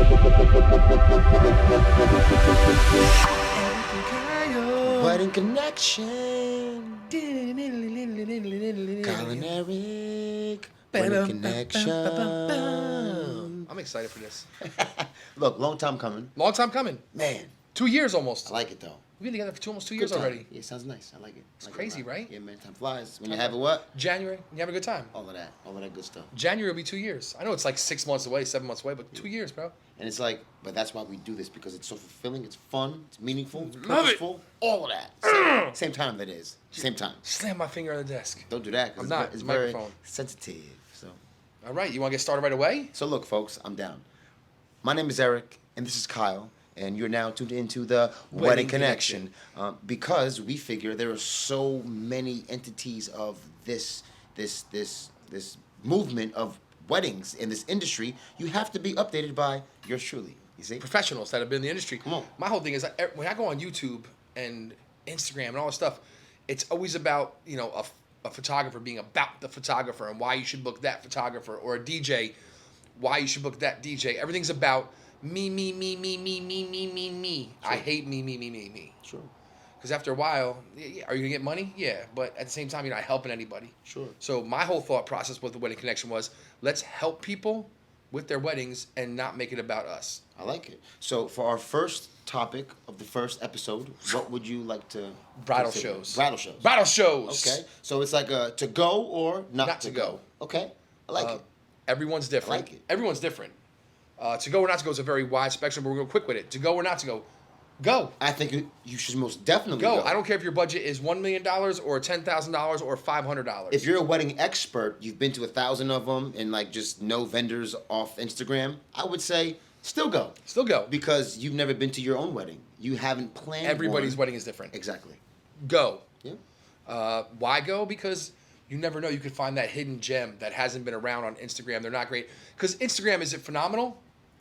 Wedding Connection. Kyle and Eric. Wedding Connection. I'm excited for this. Look, long time coming. Long time coming. Man, 2 years almost. I like it though. We've been together for almost 2 Good years time. already. Yeah, sounds nice. I like it. It's Like it crazy, a lot. right? Yeah, man, time flies. When you have a what? January, you have a good time. All of that good stuff. January will be 2 years. I know it's like 6 months away, 7 months away, but 2 years, bro. And it's like, but that's why we do this, because it's so fulfilling, it's fun, it's meaningful, it's Love it. purposeful, all of that. Same time that is. Same time. Slam my finger on the desk. Don't do that, I'm because not. it's It's very microphone. sensitive. So. All right, you want to get started right away? So look, folks, I'm down. My name is Eric, and this is Kyle, and you're now tuned into the Wedding Connection, because we figure there are so many entities of this movement of weddings in this industry. You have to be updated by yours truly. You see, Professionals that have been in the industry. Come on. My whole thing is when I go on YouTube and Instagram and all this stuff, it's always about, you know, a photographer being about the photographer and why you should book that photographer, or a DJ, why you should book that DJ. Everything's about me. Sure. I hate me. Sure. Because after a while, yeah, are you gonna get money? Yeah, but at the same time, you're not helping anybody. Sure. So my whole thought process with the Wedding Connection was, let's help people with their weddings and not make it about us. I like it. So for our first topic of the first episode, what would you like to Bridal consider? shows. Bridal shows. Bridal shows. Okay. So it's like a to go or not to go. Okay. I like it. Everyone's different. I like it. Everyone's different. To go or not to go is a very wide spectrum, but we're going quick with it. To go or not to go, go. I think you should most definitely Go. go. I don't care if your budget is $1 million or $10,000 or $500. If you're a wedding expert, you've been to 1,000 of them and like just know vendors off Instagram, I would say still go. Still go. Because you've never been to your own wedding. You haven't planned Everybody's one. wedding is different. Exactly. Go. Yeah. Why go? Because you never know. You could find that hidden gem that hasn't been around on Instagram. They're not great. Because Instagram, is it phenomenal?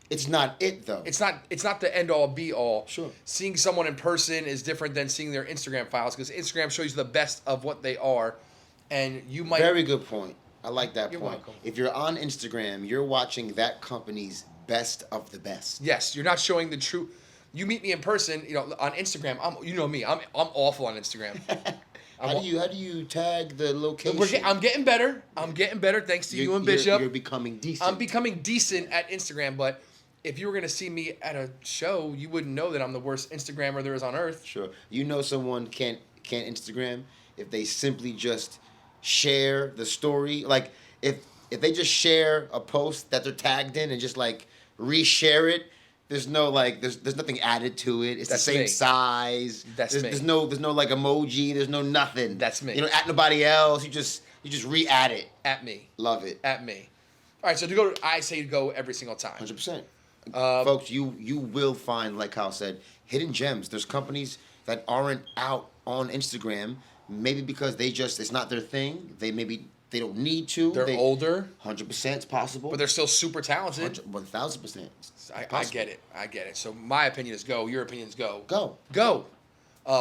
It's not it though. It's not the end all be all. Sure. Seeing someone in person is different than seeing their Instagram files, because Instagram shows you the best of what they are, and you might. Very good point. I like that You're point. welcome. If you're on Instagram, you're watching that company's best of the best. Yes, you're not showing the true. You meet me in person, you know, on Instagram. You know me. I'm awful on Instagram. How do you tag the location? I'm getting better. I'm getting better thanks to you and Bishop. You're becoming decent. I'm becoming decent at Instagram, but if you were gonna see me at a show, you wouldn't know that I'm the worst Instagrammer there is on earth. Sure. You know someone can't Instagram if they simply just share the story. Like if they just share a post that they're tagged in and just like reshare it, there's no like there's nothing added to it. It's That's the same me. size. That's me. There's no like emoji. There's no nothing. That's me. You don't at nobody else. You just re-add it. At me. Love it. At me. All right, so I say to go every single time. 100%. Folks, you will find, like Kyle said, hidden gems. There's companies that aren't out on Instagram, maybe because it's not their thing. They don't need to. They're older. 100% it's possible. But they're still super talented. 1,000%. I get it. I get it. So my opinion is go. Your opinion is go. Go. Go.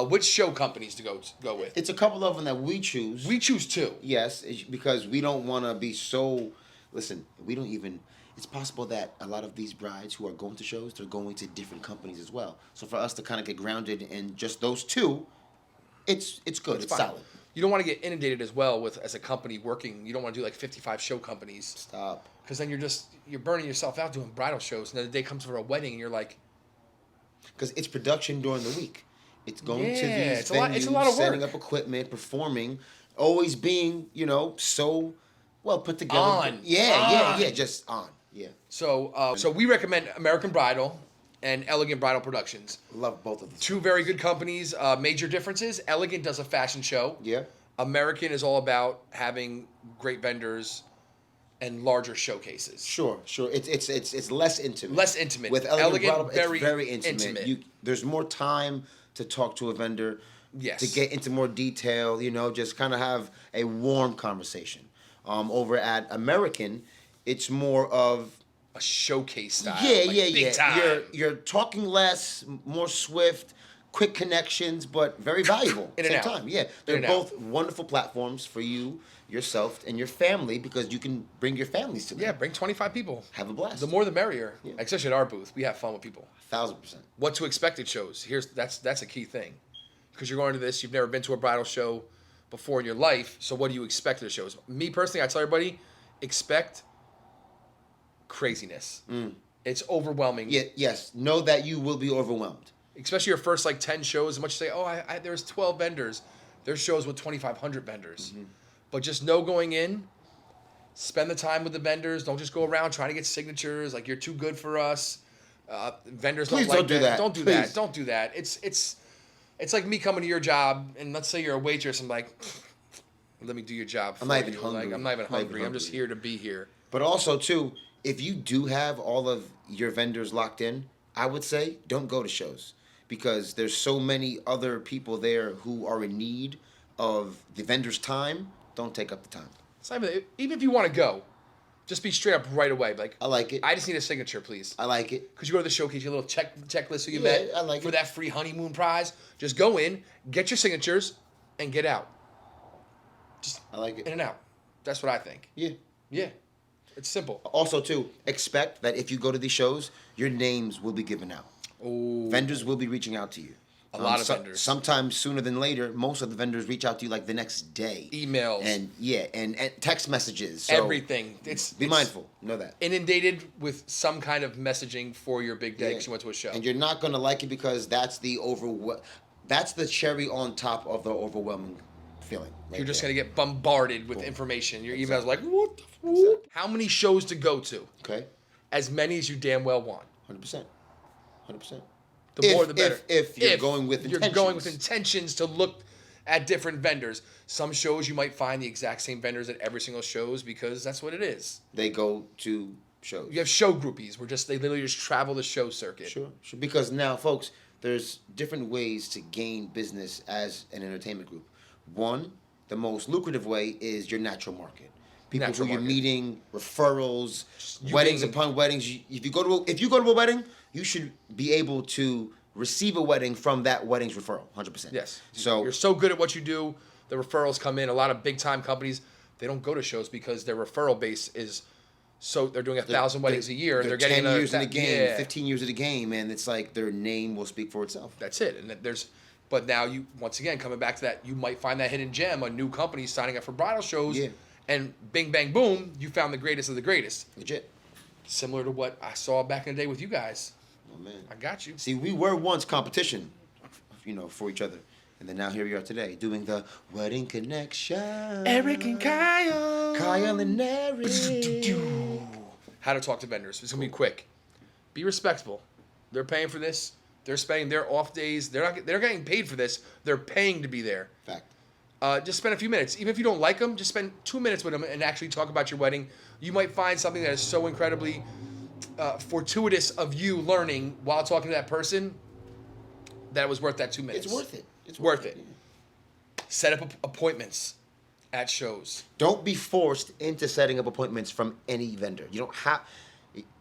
Which show companies to go with? It's a couple of them that we choose. We choose two. Yes, because we don't want to be so... Listen, we don't even... It's possible that a lot of these brides who are going to shows, they're going to different companies as well. So for us to kind of get grounded in just those two, it's good. It's fine. solid. You don't want to get inundated as well as a company working. You don't want to do like 55 show companies. Stop. Because then you're burning yourself out doing bridal shows, and then the day comes for a wedding, and you're like... Because it's production during the week. It's going to these it's venues, it's a lot of setting work. up equipment, performing, always being, so well put together. On. Yeah, just on. Yeah. So we recommend American Bridal and Elegant Bridal Productions. Love both of them. Two very good companies. Major differences. Elegant does a fashion show. Yeah. American is all about having great vendors and larger showcases. Sure. It's less intimate. Less intimate. With Elegant Bridal, very, it's very intimate. There's more time to talk to a vendor. Yes. To get into more detail, just kind of have a warm conversation. Over at American, it's more of a showcase style. Yeah, like big time. You're talking less, more swift, quick connections, but very valuable at In the and same out. time. Yeah, In they're and both wonderful platforms for you, yourself, and your family because you can bring your families to them. Yeah, bring 25 people. Have a blast. The more the merrier. Yeah. Especially at our booth, we have fun with people. 1,000%. What to expect at shows. That's a key thing, because you're going to this. You've never been to a bridal show before in your life, so what do you expect at the shows? Me personally, I tell everybody, expect craziness. It's overwhelming. Yeah, yes. Know that you will be overwhelmed. Especially your first 10 shows. As much as you say, oh, there's 12 vendors. There's shows with 2,500 vendors. But just know going in, spend the time with the vendors. Don't just go around trying to get signatures. Like, you're too good for us. Vendors Please don't like don't do that. Don't do Please. that. Don't do that. It's like me coming to your job, and let's say you're a waitress. I'm like, let me do your job for I'm not even you. hungry. Like, I'm not even hungry. I'm just here to be here. But also, too, if you do have all of your vendors locked in, I would say don't go to shows because there's so many other people there who are in need of the vendor's time. Don't take up the time. It's not even if you want to go, just be straight up right away. Like, I like it. I just need a signature, please. I like it. Because you go to the showcase, your little checklist who you Yeah, met I like for it. that free honeymoon prize. Just go in, get your signatures, and get out. Just I like in it. and out. That's what I think. Yeah. Yeah. It's simple. Also, too, expect that if you go to these shows, your names will be given out. Oh. Vendors will be reaching out to you. A lot of vendors. Sometimes sooner than later. Most of the vendors reach out to you like the next day. Emails. And text messages. So Everything. It's mindful. Know that. inundated with some kind of messaging for your big day Yeah. because you went to a show. And you're not gonna like it because that's the cherry on top of the overwhelming feeling. Right You're just there. going to get bombarded with information. Your email's Exactly. like, what the f-? Exactly. How many shows to go to? Okay. As many as you damn well want. 100%. 100%. The more the better. If you're going with intentions. You're going with intentions to look at different vendors. Some shows you might find the exact same vendors at every single shows because that's what it is. They go to shows. You have show groupies where they literally just travel the show circuit. Sure. Because now, folks, there's different ways to gain business as an entertainment group. One, the most lucrative way is your natural market. People Natural who you're market. meeting, referrals, You weddings being- upon weddings. If you go to a wedding, you should be able to receive a wedding from that wedding's referral. 100%. Yes. So You're so good at what you do. The referrals come in. A lot of big time companies, they don't go to shows because their referral base is so they're doing 1,000 weddings a year and they're getting 10 years in the game, yeah. 15 years in the game, and it's like their name will speak for itself. That's it. And but now you, once again, coming back to that, you might find that hidden gem, a new company signing up for bridal shows. Yeah. And bing, bang, boom, you found the greatest of the greatest. Legit. Similar to what I saw back in the day with you guys. Oh man. I got you. See, we were once competition, for each other. And then now here we are today, doing the Wedding Connection. Eric and Kyle. Kyle and Eric. How to talk to vendors. It's going to be quick. Be respectful. They're paying for this. They're spending their off days. They're not getting paid for this. They're paying to be there. Fact. Just spend a few minutes. Even if you don't like them, just spend 2 minutes with them and actually talk about your wedding. You might find something that is so incredibly fortuitous of you learning while talking to that person that it was worth that 2 minutes. It's worth it. It's worth it. Set up appointments at shows. Don't be forced into setting up appointments from any vendor. You don't have...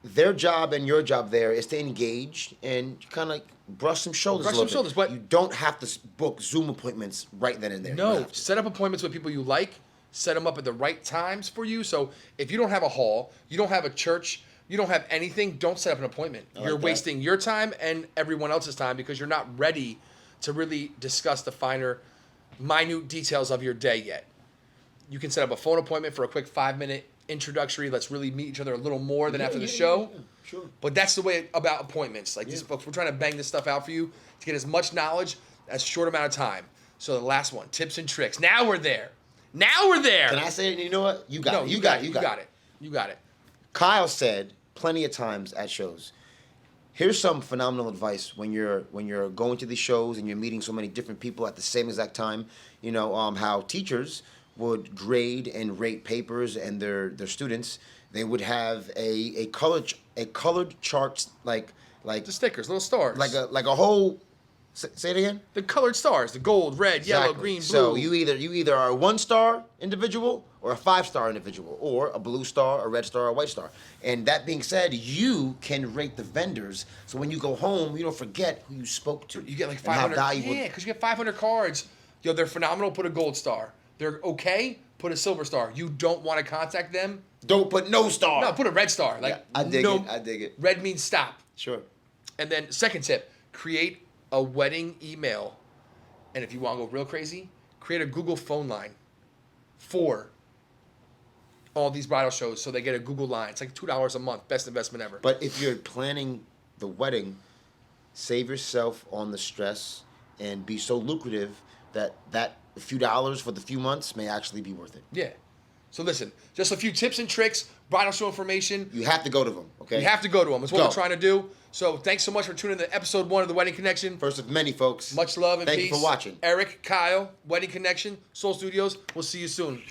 Their job and your job there is to engage and kind of brush some shoulders Brush a little some shoulders, bit. but- You don't have to book Zoom appointments right then and there. You don't No, have to. set up appointments with people you like. Set them up at the right times for you. So if you don't have a hall, you don't have a church, you don't have anything, don't set up an appointment. like You're that. wasting your time and everyone else's time because you're not ready to really discuss the finer, minute details of your day yet. You can set up a phone appointment for a quick 5-minute introductory. Let's really meet each other a little more than after the show. Yeah, sure. But that's the way about appointments. Like, these folks, we're trying to bang this stuff out for you to get as much knowledge as short amount of time. So the last one, tips and tricks. Now we're there. Now we're there. Can I say it? You know what? You got No, it. you got it. You got it. Kyle said plenty of times at shows, here's some phenomenal advice when you're going to these shows and you're meeting so many different people at the same exact time. How teachers would grade and rate papers and their students. They would have a colored chart like The stickers, little stars. like a whole Say it again. The colored stars, the gold, red, yellow, Exactly. green, blue. So you either are a 1-star individual or a 5-star individual, or a blue star, a red star, a white star. And that being said, you can rate the vendors, so when you go home, you don't forget who you spoke to. You get like and how 500. valuable. Yeah, because you get 500 cards. Yo, they're phenomenal. Put a gold star. They're okay. Put a silver star. You don't want to contact them. Don't put no star. No, put a red star. Like Yeah, I dig it. I dig it. Red means stop. Sure. And then second tip, create a wedding email. And if you want to go real crazy, create a Google phone line for all these bridal shows so they get a Google line. It's like $2 a month. Best investment ever. But if you're planning the wedding, save yourself on the stress and be so lucrative that a few dollars for the few months may actually be worth it. Yeah. So listen, just a few tips and tricks, bridal show information. You have to go to them, okay? You have to go to them. That's what Go. we're trying to do. So thanks so much for tuning in to episode 1 of The Wedding Connection. First of many, folks. Much love and Thank peace. you for watching. Eric, Kyle, Wedding Connection, Soul Studios. We'll see you soon.